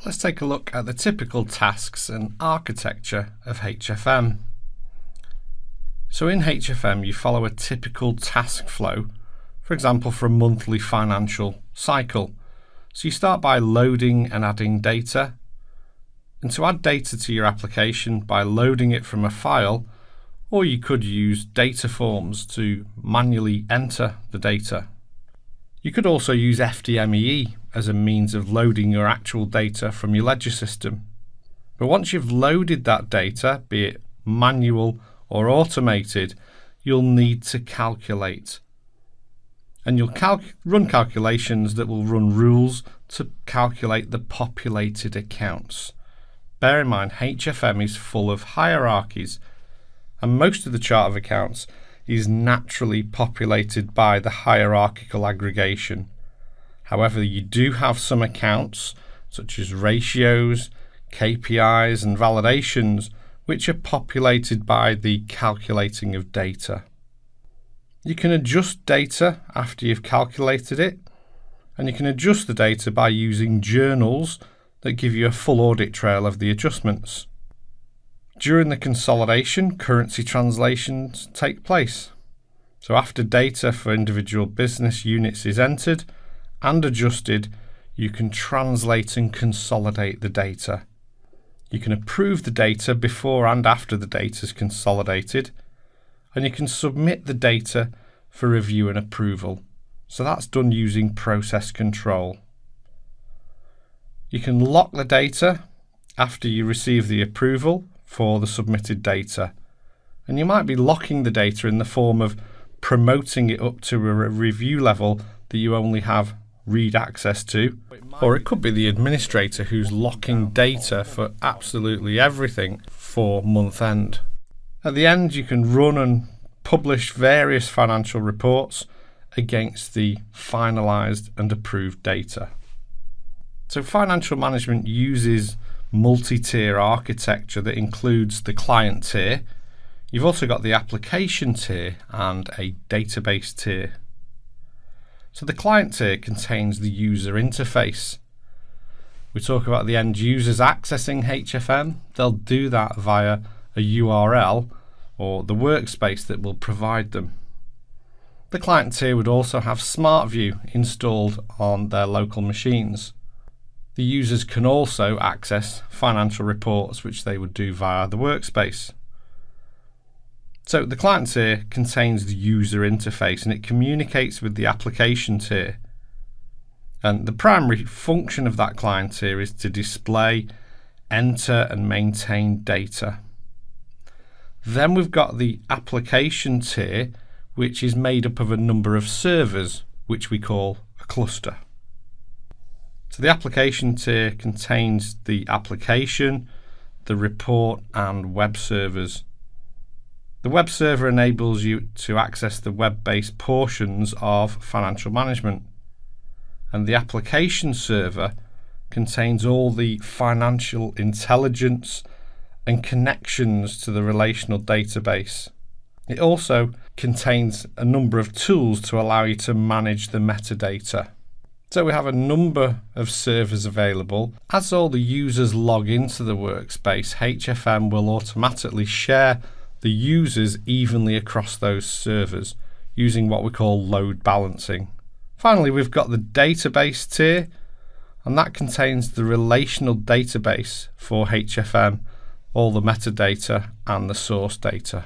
Let's take a look at the typical tasks and architecture of HFM. So in HFM you follow a typical task flow, for example for a monthly financial cycle. So you start by loading and adding data, and to add data to your application by loading it from a file, or you could use data forms to manually enter the data. You could also use FDME as a means of loading your actual data from your ledger system. But once you've loaded that data, be it manual or automated, you'll need to calculate. And you'll run calculations that will run rules to calculate the populated accounts. Bear in mind, HFM is full of hierarchies, and most of the chart of accounts is naturally populated by the hierarchical aggregation. However, you do have some accounts, such as ratios, KPIs and validations, which are populated by the calculating of data. You can adjust data after you've calculated it, and you can adjust the data by using journals that give you a full audit trail of the adjustments. During the consolidation, currency translations take place. So after data for individual business units is entered and adjusted, you can translate and consolidate the data. You can approve the data before and after the data is consolidated, and you can submit the data for review and approval. So that's done using process control. You can lock the data after you receive the approval for the submitted data, and you might be locking the data in the form of promoting it up to a review level that you only have read access to, or it could be the administrator who's locking data for absolutely everything for month end. At the end, you can run and publish various financial reports against the finalized and approved data. So financial management uses multi-tier architecture that includes the client tier. You've also got the application tier and a database tier. So the client tier contains the user interface. We talk about the end users accessing HFM. They'll do that via a URL or the workspace that will provide them. The client tier would also have SmartView installed on their local machines. The users can also access financial reports, which they would do via the workspace. So the client tier contains the user interface and it communicates with the application tier. And the primary function of that client tier is to display, enter and maintain data. Then we've got the application tier, which is made up of a number of servers, which we call a cluster. So the application tier contains the application, the report and web servers. The web server enables you to access the web-based portions of financial management, and the application server contains all the financial intelligence and connections to the relational database. It also contains a number of tools to allow you to manage the metadata. So we have a number of servers available. As all the users log into the workspace, HFM will automatically share the users evenly across those servers using what we call load balancing. Finally, we've got the database tier, and that contains the relational database for HFM, all the metadata and the source data.